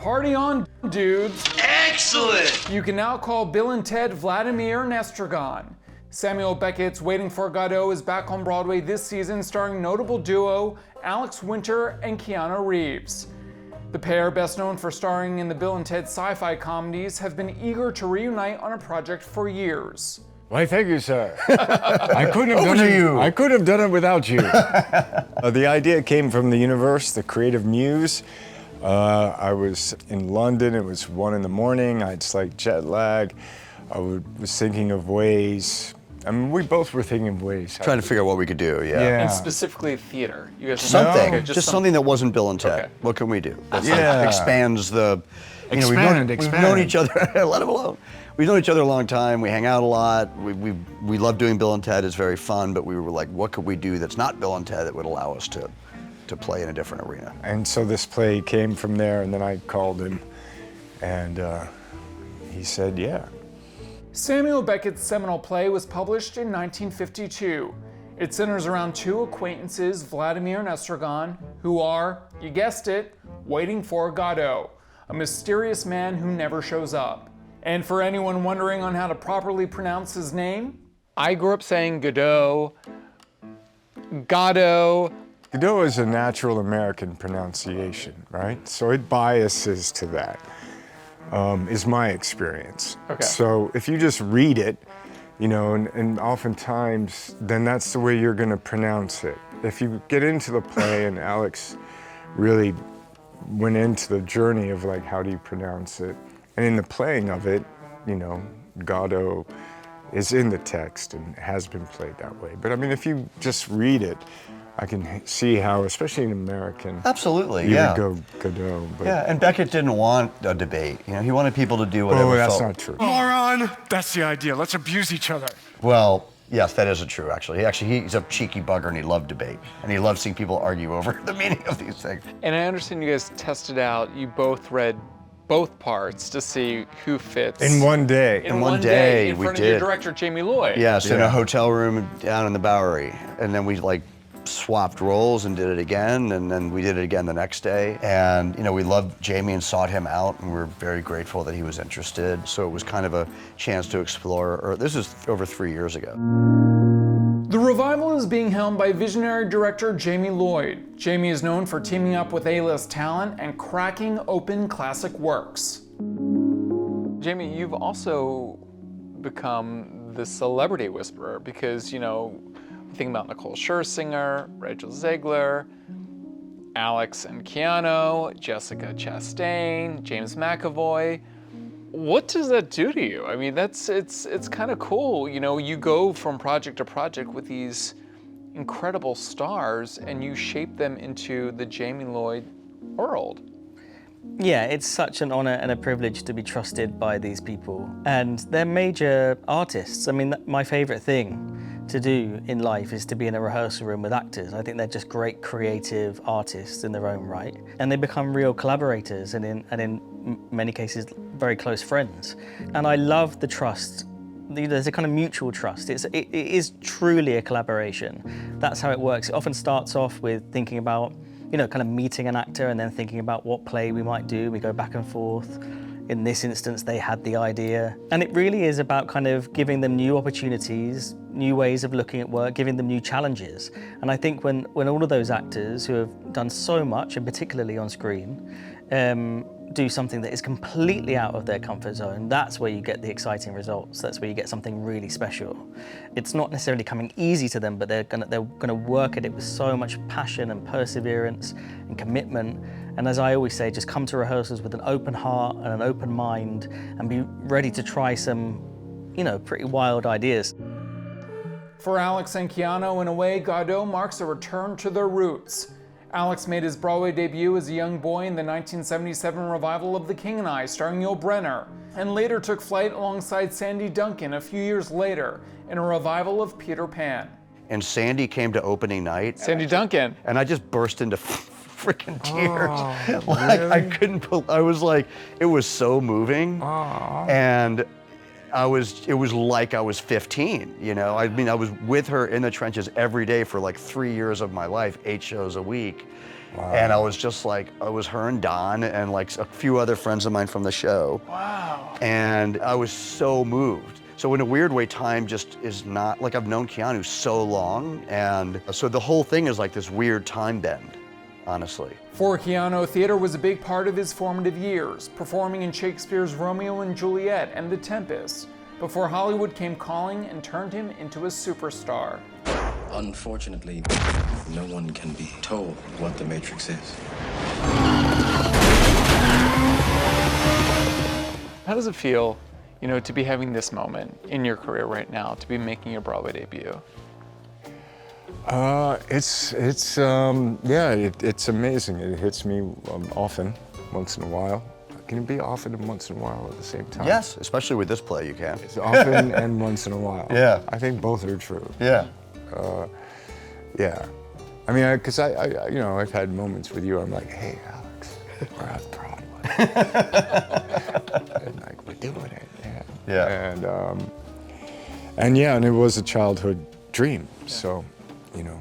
Party on, dudes. Excellent! You can now call Bill and Ted Vladimir and Estragon. Samuel Beckett's Waiting for Godot is back on Broadway this season, starring notable duo Alex Winter and Keanu Reeves. The pair, best known for starring in the Bill and Ted sci-fi comedies, have been eager to reunite on a project for years. Why, thank you, sir. I couldn't have done it without you. The idea came from the universe, the creative muse. I was in London, it was 1 a.m, I had slight jet lag. I was thinking of ways, I mean, we both were thinking of ways. Trying to figure out what we could do, yeah. And specifically theater. You guys something, okay, just something that wasn't Bill and Ted. Okay. What can we do? That expands the, you know, we've known each other, let him alone. We've known each other a long time, we hang out a lot, we love doing Bill and Ted, it's very fun, but we were like, what could we do that's not Bill and Ted that would allow us to play in a different arena? And so this play came from there, and then I called him, and he said, yeah. Samuel Beckett's seminal play was published in 1952. It centers around two acquaintances, Vladimir and Estragon, who are, you guessed it, waiting for Godot, a mysterious man who never shows up. And for anyone wondering on how to properly pronounce his name, I grew up saying Godot, Godot. Godot is a natural American pronunciation, right? So it biases to that, is my experience. Okay. So if you just read it, you know, and oftentimes, then that's the way you're gonna pronounce it. If you get into the play, and Alex really went into the journey of like, how do you pronounce it? And in the playing of it, you know, Godot is in the text and has been played that way. But I mean, if you just read it, I can see how, especially in American, absolutely, you would go Godot. But yeah, and Beckett didn't want a debate. You know, he wanted people to do whatever. Oh, that's not true. Moron! That's the idea. Let's abuse each other. Well, yes, that isn't true, actually. He's a cheeky bugger, and he loved debate. And he loved seeing people argue over the meaning of these things. And I understand you guys tested out, you both read both parts to see who fits. In one day. In one day, in we front did. of your director, Jamie Lloyd. Yes, in a hotel room down in the Bowery. And then we like swapped roles and did it again, and then we did it again the next day. And you know, we loved Jamie and sought him out, and we're very grateful that he was interested. So it was kind of a chance to explore, or this is over 3 years ago. The revival is being helmed by visionary director Jamie Lloyd. Jamie is known for teaming up with A-list talent and cracking open classic works. Jamie, you've also become the celebrity whisperer because, you know, think about Nicole Scherzinger, Rachel Zegler, Alex and Keanu, Jessica Chastain, James McAvoy. What does that do to you? I mean, it's kind of cool. You know, you go from project to project with these incredible stars and you shape them into the Jamie Lloyd world. Yeah, it's such an honor and a privilege to be trusted by these people. And they're major artists. I mean, my favorite thing to do in life is to be in a rehearsal room with actors. I think they're just great creative artists in their own right. And they become real collaborators and in many cases, very close friends. And I love the trust. There's a kind of mutual trust. It is truly a collaboration. That's how it works. It often starts off with thinking about, you know, kind of meeting an actor and then thinking about what play we might do. We go back and forth. In this instance, they had the idea. And it really is about kind of giving them new opportunities, new ways of looking at work, giving them new challenges. And I think when all of those actors who have done so much, and particularly on screen, do something that is completely out of their comfort zone, that's where you get the exciting results. That's where you get something really special. It's not necessarily coming easy to them, but they're gonna work at it with so much passion and perseverance and commitment. And as I always say, just come to rehearsals with an open heart and an open mind and be ready to try some, you know, pretty wild ideas. For Alex and Keanu, in a way, Godot marks a return to their roots. Alex made his Broadway debut as a young boy in the 1977 revival of The King and I, starring Yul Brynner, and later took flight alongside Sandy Duncan a few years later in a revival of Peter Pan. And Sandy came to opening night. Sandy Duncan. And I just burst into freaking tears. Oh, like, really? I couldn't, I was like, it was so moving. Oh. And it was like I was 15, you know? I mean, I was with her in the trenches every day for like 3 years of my life, 8 shows a week. Wow. And I was just like, I was her and Don and like a few other friends of mine from the show. Wow. And I was so moved. So in a weird way, time just is not, like I've known Keanu so long, and so the whole thing is like this weird time bend, honestly. For Keanu, theater was a big part of his formative years, performing in Shakespeare's Romeo and Juliet and The Tempest, before Hollywood came calling and turned him into a superstar. Unfortunately, no one can be told what the Matrix is. How does it feel, you know, to be having this moment in your career right now, to be making your Broadway debut? It's amazing. It hits me often, once in a while. Can it be often and once in a while at the same time? Yes, especially with this play, you can. It's often and once in a while. Yeah. I think both are true. Yeah. Yeah. I mean, because you know, I've had moments with you. I'm like, hey, Alex, we're at Broadway. And like, we're doing it. Yeah. Yeah. And it was a childhood dream. So, you know,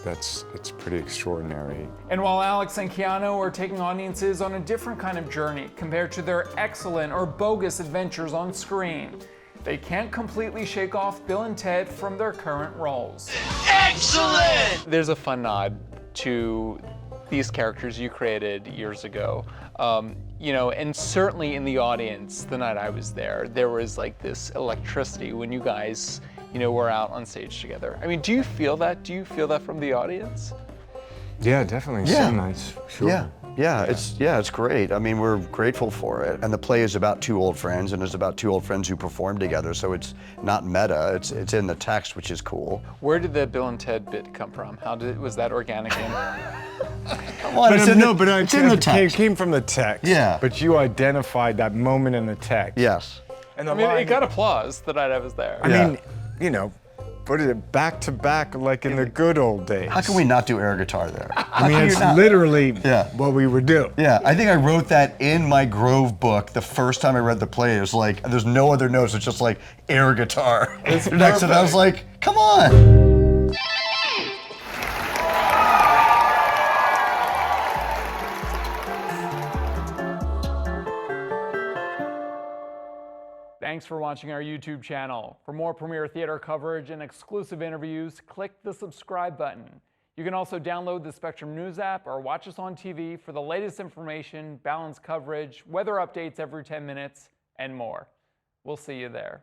it's pretty extraordinary. And while Alex and Keanu are taking audiences on a different kind of journey compared to their excellent or bogus adventures on screen, they can't completely shake off Bill and Ted from their current roles. Excellent! There's a fun nod to these characters you created years ago. You know, and certainly in the audience, the night I was there was like this electricity when you guys, you know, were out on stage together. I mean, do you feel that? Do you feel that from the audience? Yeah, definitely. Yeah. Some nights, sure. Yeah, it's great. I mean, we're grateful for it. And the play is about two old friends, and it's about two old friends who perform together, so it's not meta, it's in the text, which is cool. Where did the Bill and Ted bit come from? Was that organic in? Come on, it's in the text. It came from the text. Yeah. But you identified that moment in the text. Yes. And I mean, it got applause the night I was there. I mean, you know, what is it, back to back like in the good old days. How can we not do air guitar there? I mean, it's literally what we would do. Yeah, I think I wrote that in my Grove book the first time I read the play. It was like, there's no other notes, it's just like air guitar. Next to that, I was like, come on. Thanks for watching our YouTube channel. For more premiere theater coverage and exclusive interviews, click the subscribe button. You can also download the Spectrum News app or watch us on TV for the latest information, balanced coverage, weather updates every 10 minutes, and more. We'll see you there.